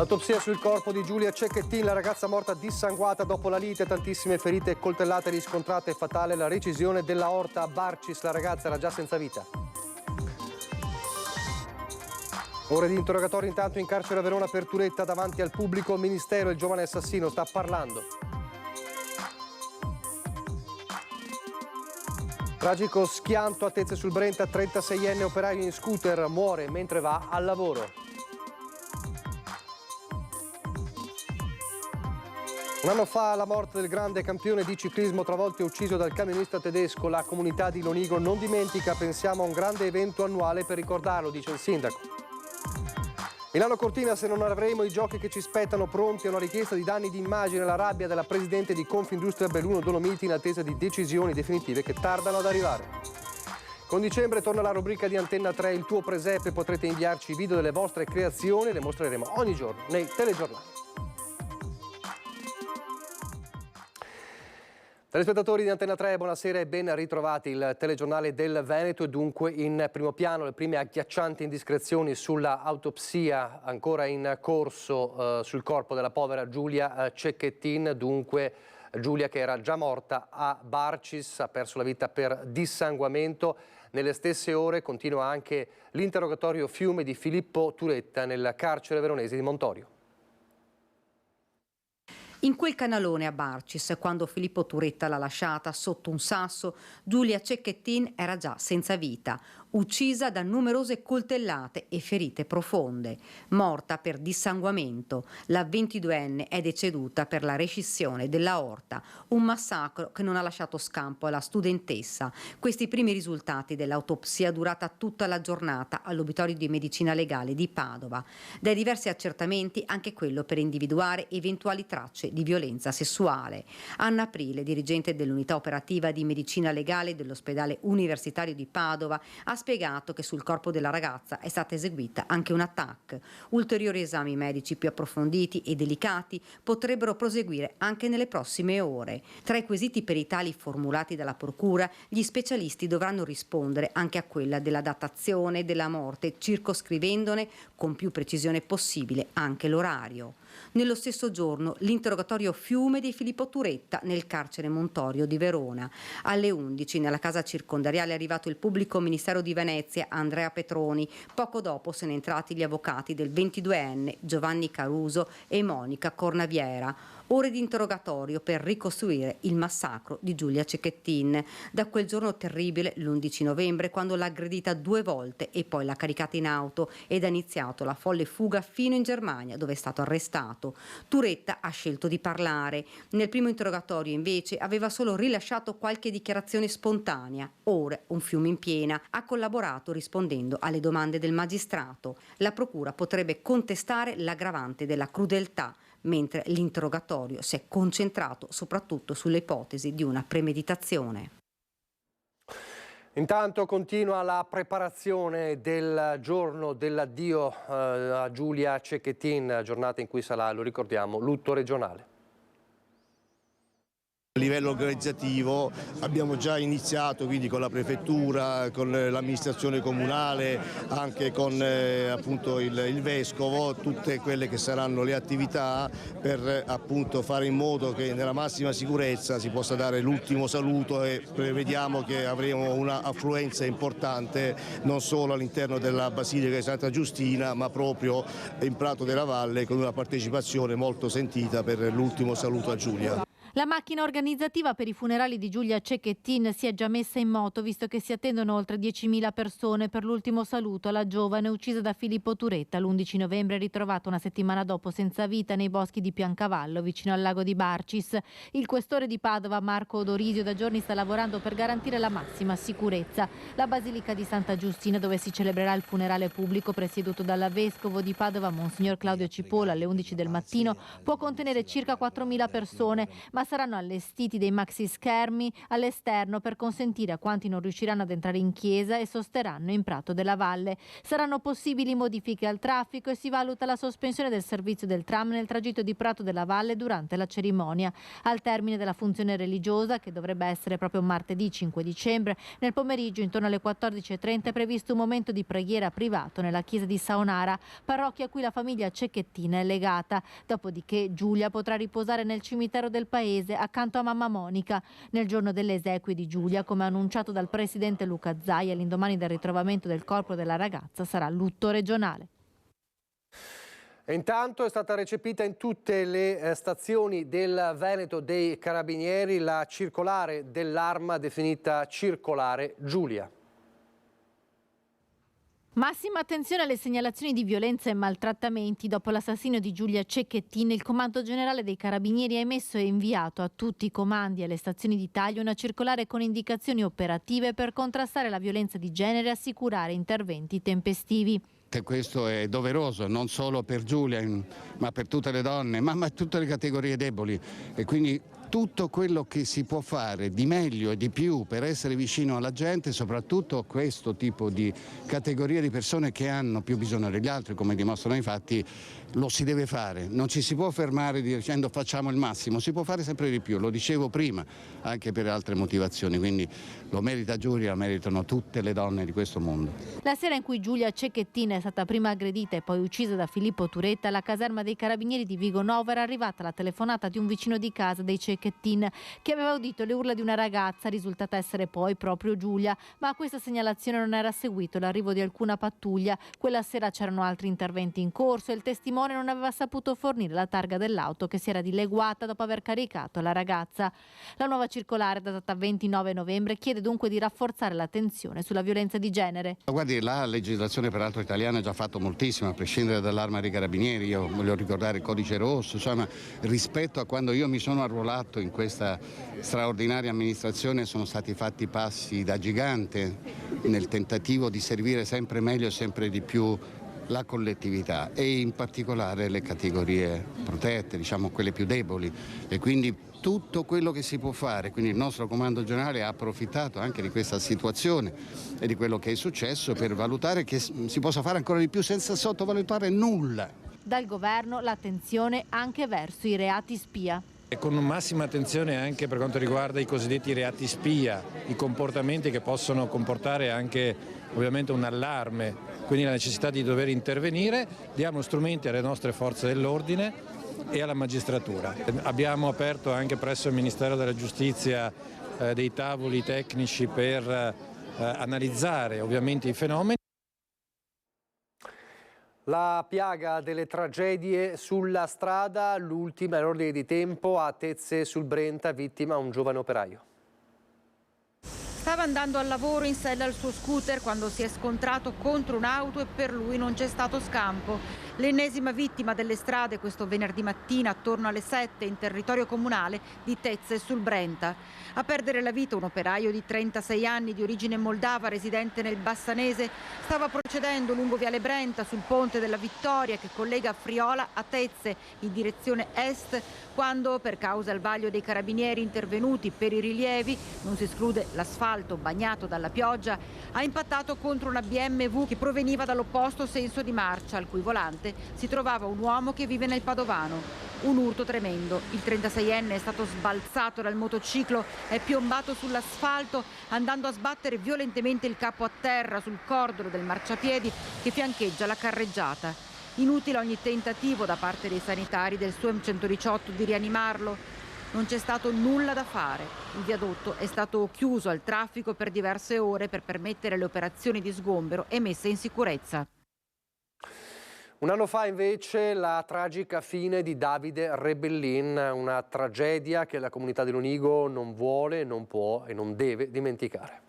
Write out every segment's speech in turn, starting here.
L'autopsia sul corpo di Giulia Cecchettin, la ragazza morta dissanguata dopo la lite, tantissime ferite, coltellate riscontrate, fatale la recisione dell'aorta a Barcis, la ragazza era già senza vita. Ore di interrogatorio intanto in carcere a Verona per Turetta davanti al pubblico ministero, il giovane assassino sta parlando. Tragico schianto a Tezze sul Brenta, 36enne operaio in scooter muore mentre va al lavoro. Un anno fa la morte del grande campione di ciclismo travolto e ucciso dal camionista tedesco, la comunità di Lonigo non dimentica, pensiamo a un grande evento annuale per ricordarlo, dice il sindaco. Milano Cortina, se non avremo i giochi che ci spettano pronti a una richiesta di danni di immagine, la rabbia della presidente di Confindustria Belluno Dolomiti in attesa di decisioni definitive che tardano ad arrivare. Con dicembre torna la rubrica di Antenna 3, il tuo presepe, potrete inviarci i video delle vostre creazioni, le mostreremo ogni giorno nei telegiornali. Telespettatori di Antenna 3, buonasera e ben ritrovati. Il telegiornale del Veneto è dunque in primo piano. Le prime agghiaccianti indiscrezioni sulla autopsia ancora in corso sul corpo della povera Giulia Cecchettin. Dunque Giulia, che era già morta a Barcis, ha perso la vita per dissanguamento. Nelle stesse ore continua anche l'interrogatorio fiume di Filippo Turetta nel carcere veronese di Montorio. In quel canalone a Barcis, quando Filippo Turetta l'ha lasciata sotto un sasso, Giulia Cecchettin era già senza vita, uccisa da numerose coltellate e ferite profonde. Morta per dissanguamento, la 22enne è deceduta per la rescissione dell'aorta, un massacro che non ha lasciato scampo alla studentessa. Questi primi risultati dell'autopsia durata tutta la giornata all'Obitorio di Medicina Legale di Padova. Dai diversi accertamenti anche quello per individuare eventuali tracce di violenza sessuale. Anna Aprile, dirigente dell'unità operativa di medicina legale dell'ospedale universitario di Padova, ha spiegato che sul corpo della ragazza è stata eseguita anche una TAC. Ulteriori esami medici più approfonditi e delicati potrebbero proseguire anche nelle prossime ore. Tra i quesiti peritali formulati dalla procura, gli specialisti dovranno rispondere anche a quella della datazione della morte, circoscrivendone con più precisione possibile anche l'orario. Nello stesso giorno l'interrogatorio fiume di Filippo Turetta nel carcere Montorio di Verona. Alle 11 nella casa circondariale è arrivato il pubblico ministero di Venezia, Andrea Petroni. Poco dopo sono entrati gli avvocati del 22enne Giovanni Caruso e Monica Cornaviera. Ore di interrogatorio per ricostruire il massacro di Giulia Cecchettin. Da quel giorno terribile, l'11 novembre, quando l'ha aggredita 2 volte e poi l'ha caricata in auto ed ha iniziato la folle fuga fino in Germania, dove è stato arrestato. Turetta ha scelto di parlare. Nel primo interrogatorio, invece, aveva solo rilasciato qualche dichiarazione spontanea. Ora, un fiume in piena, ha collaborato rispondendo alle domande del magistrato. La procura potrebbe contestare l'aggravante della crudeltà, mentre l'interrogatorio si è concentrato soprattutto sulle ipotesi di una premeditazione. Intanto continua la preparazione del giorno dell'addio a Giulia Cecchettin, giornata in cui sarà, lo ricordiamo, lutto regionale. A livello organizzativo abbiamo già iniziato quindi con la prefettura, con l'amministrazione comunale, anche con appunto il vescovo, tutte quelle che saranno le attività per appunto fare in modo che nella massima sicurezza si possa dare l'ultimo saluto e prevediamo che avremo una affluenza importante non solo all'interno della Basilica di Santa Giustina ma proprio in Prato della Valle con una partecipazione molto sentita per l'ultimo saluto a Giulia. La macchina organizzativa per i funerali di Giulia Cecchettin si è già messa in moto, visto che si attendono oltre 10.000 persone per l'ultimo saluto alla giovane uccisa da Filippo Turetta l'11 novembre, ritrovata una settimana dopo senza vita nei boschi di Piancavallo, vicino al lago di Barcis. Il questore di Padova, Marco Odorisio, da giorni sta lavorando per garantire la massima sicurezza. La Basilica di Santa Giustina, dove si celebrerà il funerale pubblico presieduto dal vescovo di Padova, Monsignor Claudio Cipolla, alle 11 del mattino, può contenere circa 4.000 persone, ma ma saranno allestiti dei maxi schermi all'esterno per consentire a quanti non riusciranno ad entrare in chiesa e sosterranno in Prato della Valle. Saranno possibili modifiche al traffico e si valuta la sospensione del servizio del tram nel tragitto di Prato della Valle durante la cerimonia. Al termine della funzione religiosa, che dovrebbe essere proprio martedì 5 dicembre, nel pomeriggio intorno alle 14:30 è previsto un momento di preghiera privato nella chiesa di Saonara, parrocchia a cui la famiglia Cecchettin è legata. Dopodiché Giulia potrà riposare nel cimitero del paese accanto a mamma Monica. Nel giorno delle esequie di Giulia, come annunciato dal presidente Luca Zaia, all'indomani del ritrovamento del corpo della ragazza sarà lutto regionale. E intanto è stata recepita in tutte le stazioni del Veneto dei Carabinieri la circolare dell'Arma definita circolare Giulia. Massima attenzione alle segnalazioni di violenza e maltrattamenti. Dopo l'assassinio di Giulia Cecchettin, il Comando Generale dei Carabinieri ha emesso e inviato a tutti i comandi e alle stazioni d'Italia una circolare con indicazioni operative per contrastare la violenza di genere e assicurare interventi tempestivi. Questo è doveroso non solo per Giulia, ma per tutte le donne, ma tutte le categorie deboli, e quindi tutto quello che si può fare di meglio e di più per essere vicino alla gente, soprattutto a questo tipo di categorie di persone che hanno più bisogno degli altri, come dimostrano i fatti, lo si deve fare. Non ci si può fermare dicendo facciamo il massimo, si può fare sempre di più, lo dicevo prima, anche per altre motivazioni, quindi lo merita Giulia, lo meritano tutte le donne di questo mondo. La sera in cui Giulia Cecchettin è stata prima aggredita e poi uccisa da Filippo Turetta, alla caserma dei Carabinieri di Vigo Novo era arrivata la telefonata di un vicino di casa dei Cecchettin che aveva udito le urla di una ragazza, risultata essere poi proprio Giulia, ma a questa segnalazione non era seguito l'arrivo di alcuna pattuglia. Quella sera c'erano altri interventi in corso e il testimone non aveva saputo fornire la targa dell'auto che si era dileguata dopo aver caricato la ragazza. La nuova circolare, datata 29 novembre, chiede dunque di rafforzare l'attenzione sulla violenza di genere. Guardi, la legislazione peraltro italiana ha già fatto moltissimo, a prescindere dall'Arma dei Carabinieri. Io voglio ricordare il Codice Rosso, insomma, rispetto a quando io mi sono arruolato in questa straordinaria amministrazione sono stati fatti passi da gigante nel tentativo di servire sempre meglio e sempre di più la collettività e in particolare le categorie protette, diciamo quelle più deboli, e quindi tutto quello che si può fare. Quindi il nostro Comando Generale ha approfittato anche di questa situazione e di quello che è successo per valutare che si possa fare ancora di più senza sottovalutare nulla. Dal governo l'attenzione anche verso i reati spia. E con massima attenzione anche per quanto riguarda i cosiddetti reati spia, i comportamenti che possono comportare anche ovviamente un allarme, quindi la necessità di dover intervenire. Diamo strumenti alle nostre forze dell'ordine e alla magistratura. Abbiamo aperto anche presso il Ministero della Giustizia dei tavoli tecnici per analizzare ovviamente i fenomeni. La piaga delle tragedie sulla strada, l'ultima in ordine di tempo a Tezze sul Brenta, vittima un giovane operaio. Stava andando al lavoro in sella al suo scooter quando si è scontrato contro un'auto e per lui non c'è stato scampo. L'ennesima vittima delle strade questo venerdì mattina attorno alle 7 in territorio comunale di Tezze sul Brenta. A perdere la vita un operaio di 36 anni di origine moldava residente nel Bassanese. Stava procedendo lungo Viale Brenta sul ponte della Vittoria che collega Friola a Tezze in direzione est quando, per causa al vaglio dei carabinieri intervenuti per i rilievi, non si esclude l'asfalto bagnato dalla pioggia, ha impattato contro una BMW che proveniva dall'opposto senso di marcia, al cui volante si trovava un uomo che vive nel Padovano. Un urto tremendo. Il 36enne è stato sbalzato dal motociclo, è piombato sull'asfalto andando a sbattere violentemente il capo a terra sul cordolo del marciapiedi che fiancheggia la carreggiata. Inutile ogni tentativo da parte dei sanitari del SUEM 118 di rianimarlo. Non c'è stato nulla da fare. Il viadotto è stato chiuso al traffico per diverse ore per permettere le operazioni di sgombero e messa in sicurezza. Un anno fa invece la tragica fine di Davide Rebellin, una tragedia che la comunità di Lonigo non vuole, non può e non deve dimenticare.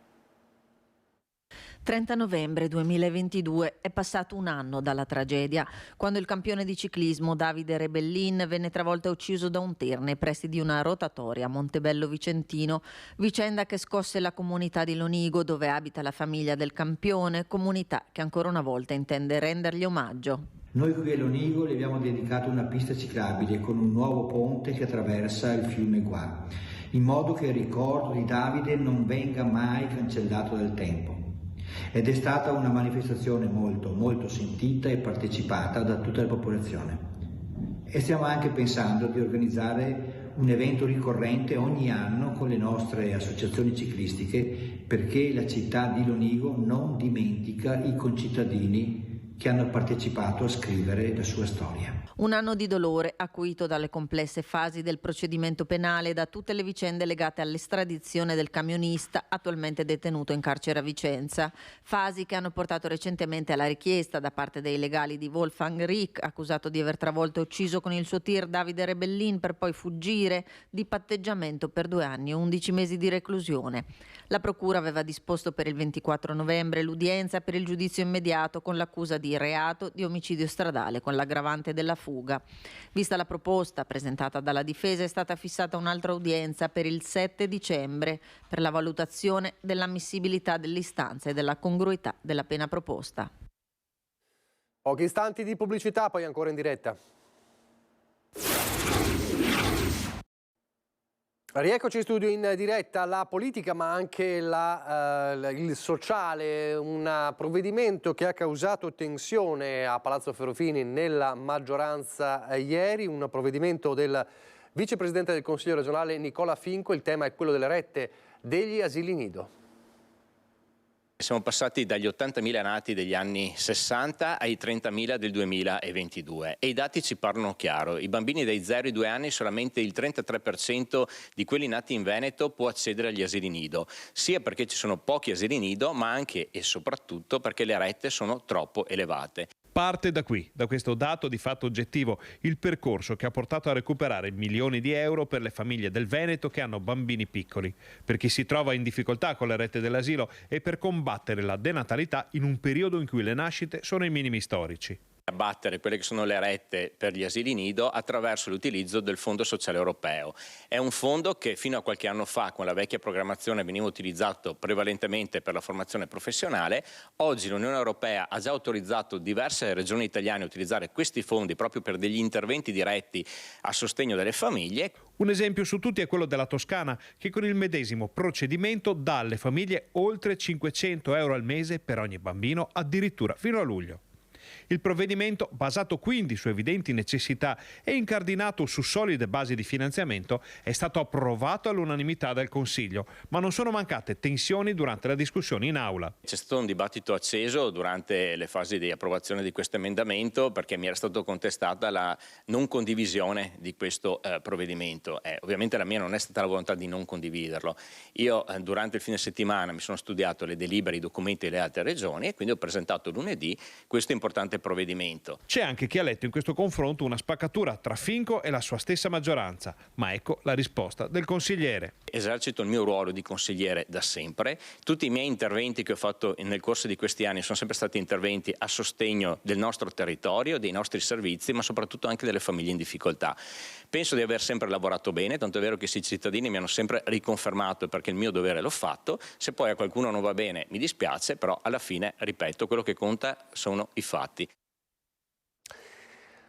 30 novembre 2022 è passato un anno dalla tragedia, quando il campione di ciclismo Davide Rebellin venne travolto e ucciso da un TIR nei pressi di una rotatoria a Montebello Vicentino, vicenda che scosse la comunità di Lonigo dove abita la famiglia del campione, comunità che ancora una volta intende rendergli omaggio. Noi qui a Lonigo le abbiamo dedicato una pista ciclabile con un nuovo ponte che attraversa il fiume Guà, in modo che il ricordo di Davide non venga mai cancellato dal tempo. Ed è stata una manifestazione molto sentita e partecipata da tutta la popolazione. E stiamo anche pensando di organizzare un evento ricorrente ogni anno con le nostre associazioni ciclistiche, perché la città di Lonigo non dimentica i concittadini che hanno partecipato a scrivere la sua storia. Un anno di dolore acuito dalle complesse fasi del procedimento penale e da tutte le vicende legate all'estradizione del camionista attualmente detenuto in carcere a Vicenza. Fasi che hanno portato recentemente alla richiesta da parte dei legali di Wolfgang Rieck, accusato di aver travolto e ucciso con il suo tir Davide Rebellin per poi fuggire, di patteggiamento per 2 anni e 11 mesi di reclusione. La procura aveva disposto per il 24 novembre l'udienza per il giudizio immediato con l'accusa di reato di omicidio stradale con l'aggravante della fuga. Vista la proposta presentata dalla difesa, è stata fissata un'altra udienza per il 7 dicembre per la valutazione dell'ammissibilità dell'istanza e della congruità della pena proposta. Pochi istanti di pubblicità, poi ancora in diretta. Rieccoci in studio in diretta. La politica ma anche il sociale, un provvedimento che ha causato tensione a Palazzo Ferrofini nella maggioranza ieri, un provvedimento del vicepresidente del Consiglio regionale Nicola Finco. Il tema è quello delle rette degli asili nido. Siamo passati dagli 80.000 nati degli anni 60 ai 30.000 del 2022 e i dati ci parlano chiaro. I bambini dai 0 ai 2 anni, solamente il 33% di quelli nati in Veneto può accedere agli asili nido, sia perché ci sono pochi asili nido, ma anche e soprattutto perché le rette sono troppo elevate. Parte da qui, da questo dato di fatto oggettivo, il percorso che ha portato a recuperare milioni di euro per le famiglie del Veneto che hanno bambini piccoli, per chi si trova in difficoltà con le rette dell'asilo e per combattere la denatalità in un periodo in cui le nascite sono ai minimi storici. Abbattere quelle che sono le rette per gli asili nido attraverso l'utilizzo del Fondo Sociale Europeo. È un fondo che fino a qualche anno fa, con la vecchia programmazione, veniva utilizzato prevalentemente per la formazione professionale. Oggi l'Unione Europea ha già autorizzato diverse regioni italiane a utilizzare questi fondi proprio per degli interventi diretti a sostegno delle famiglie. Un esempio su tutti è quello della Toscana, che con il medesimo procedimento dà alle famiglie oltre 500 euro al mese per ogni bambino, addirittura fino a luglio. Il provvedimento, basato quindi su evidenti necessità e incardinato su solide basi di finanziamento, è stato approvato all'unanimità dal Consiglio, ma non sono mancate tensioni durante la discussione in aula. C'è stato un dibattito acceso durante le fasi di approvazione di questo emendamento perché mi era stato contestata la non condivisione di questo provvedimento. Ovviamente la mia non è stata la volontà di non condividerlo. Io durante il fine settimana mi sono studiato le delibere, i documenti delle altre regioni e quindi ho presentato lunedì questo importante provvedimento. C'è anche chi ha letto in questo confronto una spaccatura tra Finco e la sua stessa maggioranza, ma ecco la risposta del consigliere. Esercito il mio ruolo di consigliere da sempre. Tutti i miei interventi che ho fatto nel corso di questi anni sono sempre stati interventi a sostegno del nostro territorio, dei nostri servizi, ma soprattutto anche delle famiglie in difficoltà. Penso di aver sempre lavorato bene, tanto è vero che i cittadini mi hanno sempre riconfermato perché il mio dovere l'ho fatto. Se poi a qualcuno non va bene mi dispiace, però alla fine, ripeto, quello che conta sono i fatti.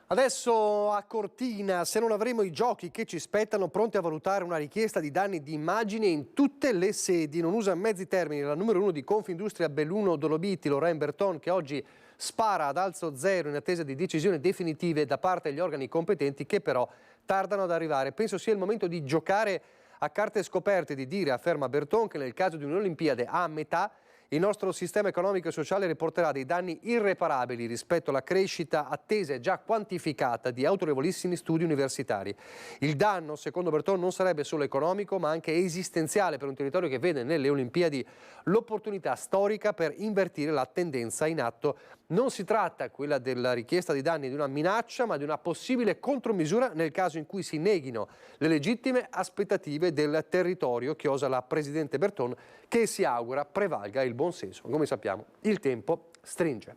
Adesso a Cortina, se non avremo i giochi che ci spettano, pronti a valutare una richiesta di danni di immagine in tutte le sedi. Non usa mezzi termini la numero 1 di Confindustria Belluno Dolomiti, Lorraine Berton, che oggi spara ad alzo zero in attesa di decisioni definitive da parte degli organi competenti che però tardano ad arrivare. Penso sia il momento di giocare a carte scoperte, di dire, afferma Berton, che nel caso di un'Olimpiade a metà il nostro sistema economico e sociale riporterà dei danni irreparabili rispetto alla crescita attesa e già quantificata di autorevolissimi studi universitari. Il danno, secondo Berton, non sarebbe solo economico, ma anche esistenziale per un territorio che vede nelle Olimpiadi l'opportunità storica per invertire la tendenza in atto. Non si tratta, quella della richiesta di danni, di una minaccia, ma di una possibile contromisura nel caso in cui si neghino le legittime aspettative del territorio, chiosa la Presidente Berton, che si augura prevalga il buon senso. Come sappiamo, il tempo stringe.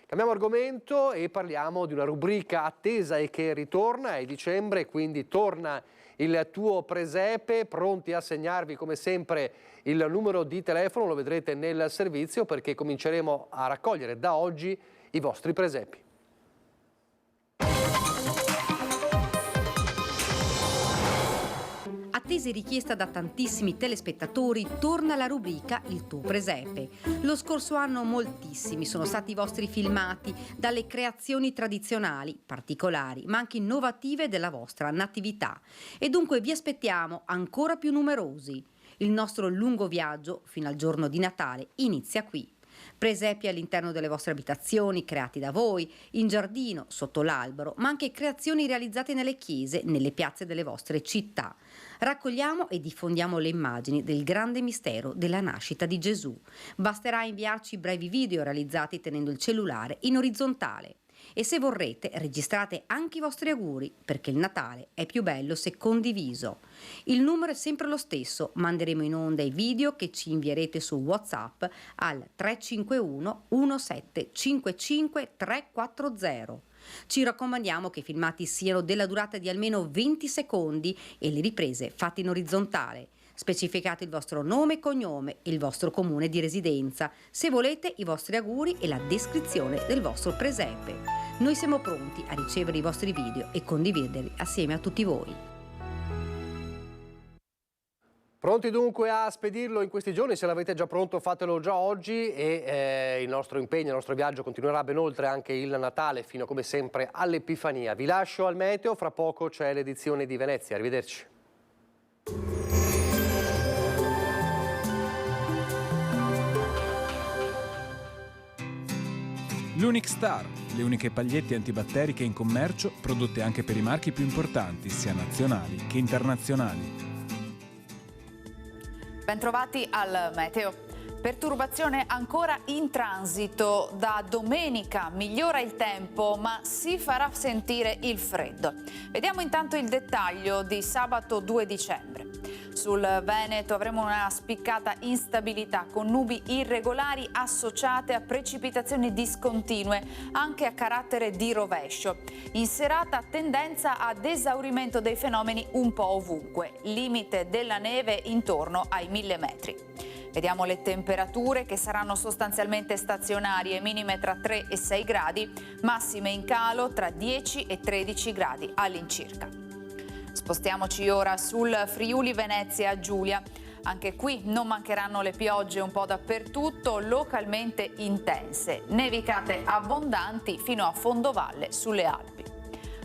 Cambiamo argomento e parliamo di una rubrica attesa e che ritorna, è dicembre, quindi torna il tuo presepe, pronti a segnarvi come sempre il numero di telefono, lo vedrete nel servizio perché cominceremo a raccogliere da oggi i vostri presepi. Attesa e richiesta da tantissimi telespettatori, torna la rubrica Il tuo presepe. Lo scorso anno moltissimi sono stati i vostri filmati, dalle creazioni tradizionali, particolari, ma anche innovative della vostra natività. E dunque vi aspettiamo ancora più numerosi. Il nostro lungo viaggio, fino al giorno di Natale, inizia qui. Presepi all'interno delle vostre abitazioni, creati da voi, in giardino, sotto l'albero, ma anche creazioni realizzate nelle chiese, nelle piazze delle vostre città. Raccogliamo e diffondiamo le immagini del grande mistero della nascita di Gesù. Basterà inviarci brevi video realizzati tenendo il cellulare in orizzontale. E se vorrete, registrate anche i vostri auguri, perché il Natale è più bello se condiviso. Il numero è sempre lo stesso, manderemo in onda i video che ci invierete su WhatsApp al 351 1755 340. Ci raccomandiamo che i filmati siano della durata di almeno 20 secondi e le riprese fatte in orizzontale. Specificate il vostro nome e cognome e il vostro comune di residenza, se volete i vostri auguri e la descrizione del vostro presepe. Noi siamo pronti a ricevere i vostri video e condividerli assieme a tutti voi. Pronti dunque a spedirlo in questi giorni? Se l'avete già pronto fatelo già oggi e il nostro impegno, il nostro viaggio continuerà ben oltre anche il Natale fino come sempre all'Epifania. Vi lascio al meteo, fra poco c'è l'edizione di Venezia. Arrivederci. L'Unic Star, le uniche pagliette antibatteriche in commercio prodotte anche per i marchi più importanti, sia nazionali che internazionali. Bentrovati al meteo. Perturbazione ancora in transito. Da domenica migliora il tempo, ma si farà sentire il freddo. Vediamo intanto il dettaglio di sabato 2 dicembre. Sul Veneto avremo una spiccata instabilità con nubi irregolari associate a precipitazioni discontinue, anche a carattere di rovescio. In serata tendenza ad esaurimento dei fenomeni un po' ovunque, limite della neve intorno ai 1000 metri. Vediamo le temperature che saranno sostanzialmente stazionarie, minime tra 3 e 6 gradi, massime in calo tra 10 e 13 gradi all'incirca. Spostiamoci ora sul Friuli Venezia Giulia. Anche qui non mancheranno le piogge un po' dappertutto, localmente intense, nevicate abbondanti fino a fondovalle sulle Alpi.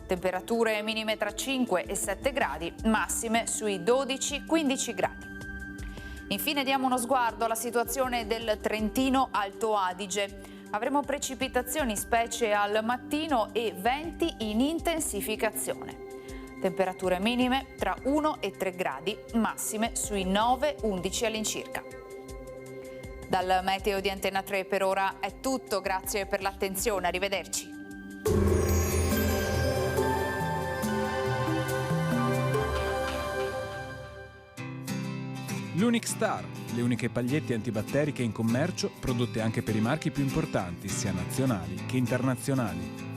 Temperature minime tra 5 e 7 gradi, massime sui 12-15 gradi. Infine diamo uno sguardo alla situazione del Trentino Alto Adige. Avremo precipitazioni specie al mattino e venti in intensificazione. Temperature minime tra 1 e 3 gradi, massime sui 9-11 all'incirca. Dal meteo di Antenna 3 per ora è tutto, grazie per l'attenzione, arrivederci. L'Unic Star, le uniche pagliette antibatteriche in commercio prodotte anche per i marchi più importanti, sia nazionali che internazionali.